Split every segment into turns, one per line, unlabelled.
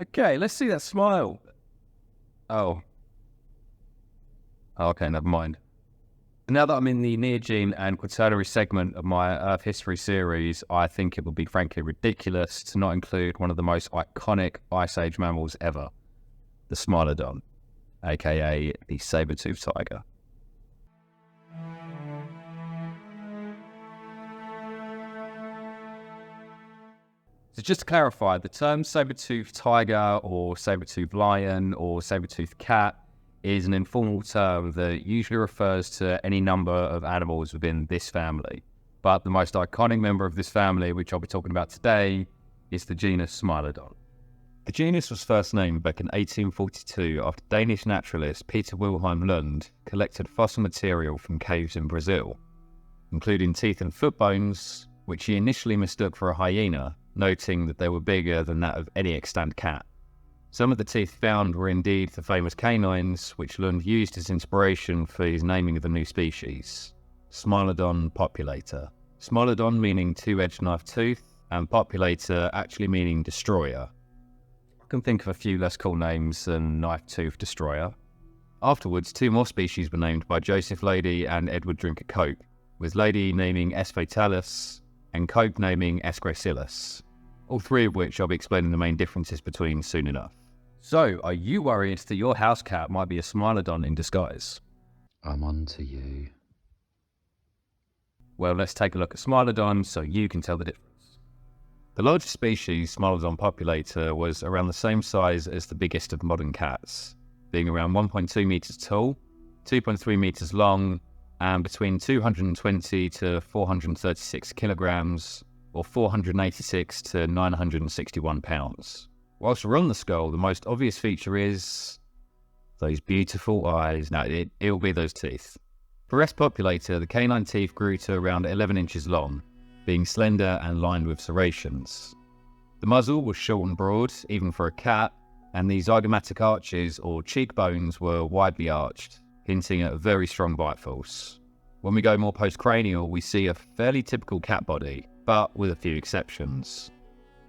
Okay, let's see that smile. Oh, okay, never mind. Now that I'm in the Neogene and Quaternary segment of my Earth history series, I think it would be frankly ridiculous to not include one of the most iconic Ice Age mammals ever, the Smilodon, aka the saber-toothed tiger. So just to clarify, the term saber-toothed tiger or saber-toothed lion or saber-toothed cat is an informal term that usually refers to any number of animals within this family. But the most iconic member of this family, which I'll be talking about today, is the genus Smilodon. The genus was first named back in 1842 after Danish naturalist Peter Wilhelm Lund collected fossil material from caves in Brazil, including teeth and foot bones, which he initially mistook for a hyena, noting that they were bigger than that of any extant cat. Some of the teeth found were indeed the famous canines, which Lund used as inspiration for his naming of the new species, Smilodon populator. Smilodon meaning two-edged knife tooth, and populator actually meaning destroyer. I can think of a few less cool names than knife tooth destroyer. Afterwards, two more species were named by Joseph Lady and Edward Drinker Cope, with Lady naming S. fatalis and Cope naming S. gracilis, all three of which I'll be explaining the main differences between soon enough. So, are you worried that your house cat might be a Smilodon in disguise?
I'm on to you.
Well, let's take a look at Smilodon so you can tell the difference. The largest species, Smilodon populator, was around the same size as the biggest of modern cats, being around 1.2 meters tall, 2.3 meters long, and between 220 to 436 kilograms, or 486 to 961 pounds. Whilst we're on the skull, the most obvious feature is those beautiful eyes. No, it'll be those teeth. For S. populator, the canine teeth grew to around 11 inches long, being slender and lined with serrations. The muzzle was short and broad, even for a cat, and the zygomatic arches or cheekbones were widely arched, hinting at a very strong bite force. When we go more postcranial, we see a fairly typical cat body, but with a few exceptions.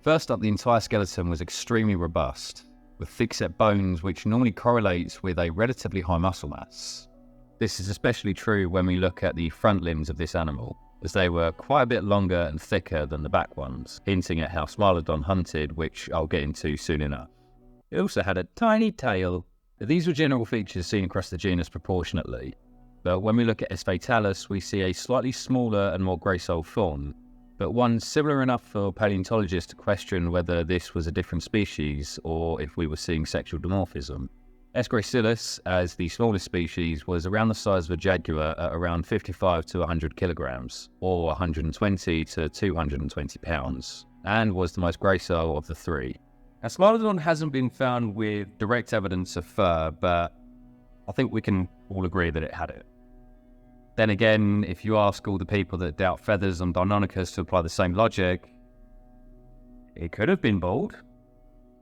First up, the entire skeleton was extremely robust, with thick-set bones which normally correlates with a relatively high muscle mass. This is especially true when we look at the front limbs of this animal, as they were quite a bit longer and thicker than the back ones, hinting at how Smilodon hunted, which I'll get into soon enough. It also had a tiny tail. These were general features seen across the genus proportionately, but when we look at S. fatalis, we see a slightly smaller and more gracile fawn, but one similar enough for paleontologists to question whether this was a different species or if we were seeing sexual dimorphism. S. gracilis, as the smallest species, was around the size of a jaguar at around 55 to 100 kilograms, or 120 to 220 pounds, and was the most gracile of the three. Now, Smilodon hasn't been found with direct evidence of fur, but I think we can all agree that it had it. Then again, if you ask all the people that doubt feathers on Deinonychus to apply the same logic, it could have been bald.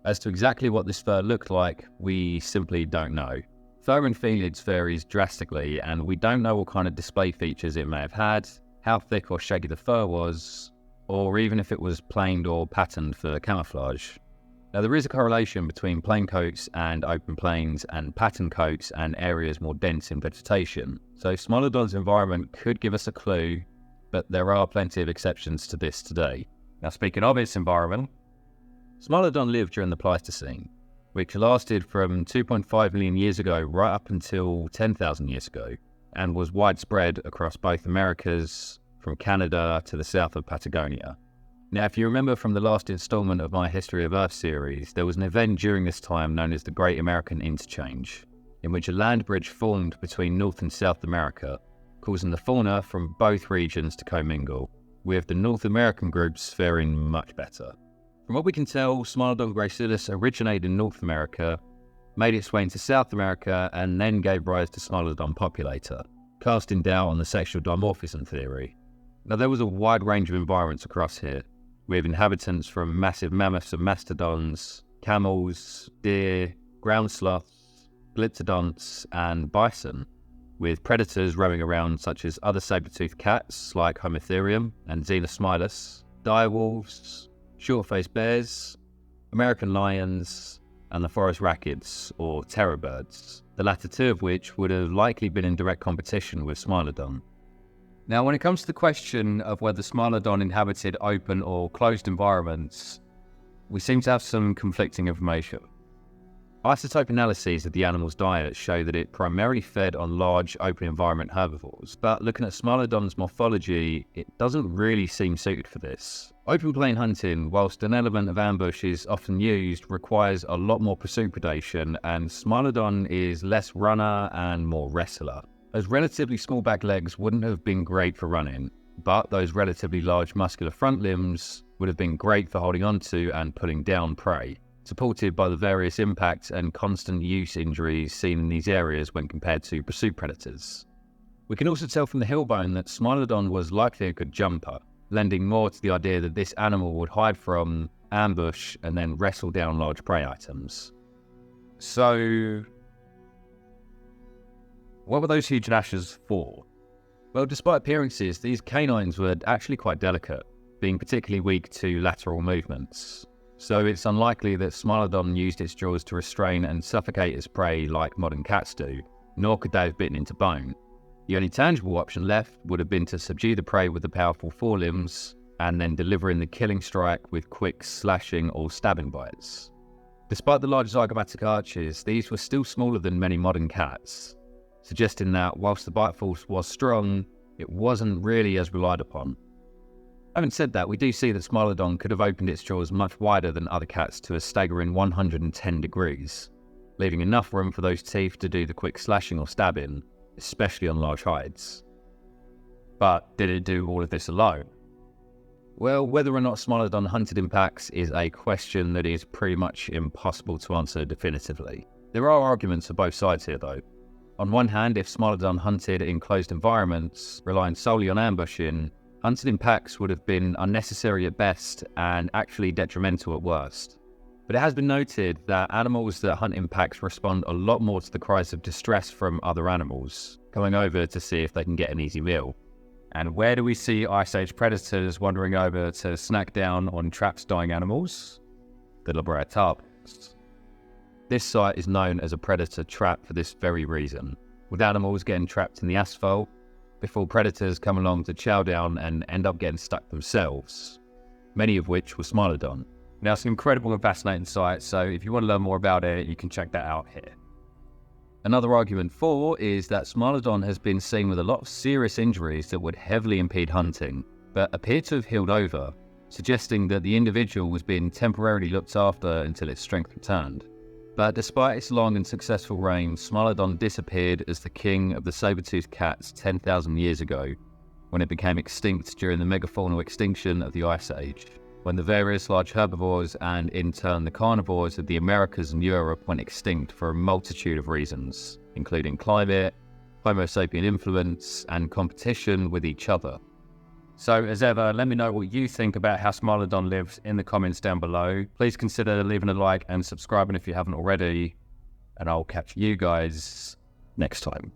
As to exactly what this fur looked like, we simply don't know. Fur in felids varies drastically, and we don't know what kind of display features it may have had, how thick or shaggy the fur was, or even if it was planed or patterned for camouflage. Now, there is a correlation between plain coats and open plains and pattern coats and areas more dense in vegetation, so Smilodon's environment could give us a clue, but there are plenty of exceptions to this today. Now, speaking of its environment, Smilodon lived during the Pleistocene, which lasted from 2.5 million years ago right up until 10,000 years ago, and was widespread across both Americas, from Canada to the south of Patagonia. Now, if you remember from the last installment of my History of Earth series, there was an event during this time known as the Great American Interchange, in which a land bridge formed between North and South America, causing the fauna from both regions to commingle, with the North American groups faring much better. From what we can tell, Smilodon gracilis originated in North America, made its way into South America, and then gave rise to Smilodon populator, casting doubt on the sexual dimorphism theory. Now, there was a wide range of environments across here, with inhabitants from massive mammoths and mastodons, camels, deer, ground sloths, glyptodonts, and bison, with predators roaming around such as other saber-toothed cats like Homotherium and Xenosmilus, direwolves, short-faced bears, American lions, and the forest rackets, or terror birds, the latter two of which would have likely been in direct competition with Smilodon. Now, when it comes to the question of whether Smilodon inhabited open or closed environments, we seem to have some conflicting information. Isotope analyses of the animal's diet show that it primarily fed on large open environment herbivores, but looking at Smilodon's morphology, it doesn't really seem suited for this. Open plain hunting, whilst an element of ambush is often used, requires a lot more pursuit predation, and Smilodon is less runner and more wrestler. Those relatively small back legs wouldn't have been great for running, but those relatively large muscular front limbs would have been great for holding onto and pulling down prey, supported by the various impact and constant use injuries seen in these areas when compared to pursuit predators. We can also tell from the heel bone that Smilodon was likely a good jumper, lending more to the idea that this animal would hide from, ambush, and then wrestle down large prey items. So, what were those huge lashes for? Well, despite appearances, these canines were actually quite delicate, being particularly weak to lateral movements. So it's unlikely that Smilodon used its jaws to restrain and suffocate its prey like modern cats do, nor could they have bitten into bone. The only tangible option left would have been to subdue the prey with the powerful forelimbs, and then delivering the killing strike with quick slashing or stabbing bites. Despite the large zygomatic arches, these were still smaller than many modern cats, suggesting that whilst the bite force was strong, it wasn't really as relied upon. Having said that, we do see that Smilodon could have opened its jaws much wider than other cats to a staggering 110 degrees, leaving enough room for those teeth to do the quick slashing or stabbing, especially on large hides. But did it do all of this alone? Well, whether or not Smilodon hunted in packs is a question that is pretty much impossible to answer definitively. There are arguments for both sides here though. On one hand, if Smilodon hunted in closed environments, relying solely on ambushing, hunting in packs would have been unnecessary at best and actually detrimental at worst. But it has been noted that animals that hunt in packs respond a lot more to the cries of distress from other animals, coming over to see if they can get an easy meal. And where do we see Ice Age predators wandering over to snack down on trapped dying animals? The Deviantart. This site is known as a predator trap for this very reason, with animals getting trapped in the asphalt before predators come along to chow down and end up getting stuck themselves, many of which were Smilodon. Now, it's an incredible and fascinating site, so if you want to learn more about it, you can check that out here. Another argument for is that Smilodon has been seen with a lot of serious injuries that would heavily impede hunting, but appear to have healed over, suggesting that the individual was being temporarily looked after until its strength returned. But despite its long and successful reign, Smilodon disappeared as the king of the saber-toothed cats 10,000 years ago, when it became extinct during the megafaunal extinction of the Ice Age, when the various large herbivores and in turn the carnivores of the Americas and Europe went extinct for a multitude of reasons, including climate, Homo sapien influence, and competition with each other. So, as ever, let me know what you think about how Smilodon lives in the comments down below. Please consider leaving a like and subscribing if you haven't already, and I'll catch you guys next time.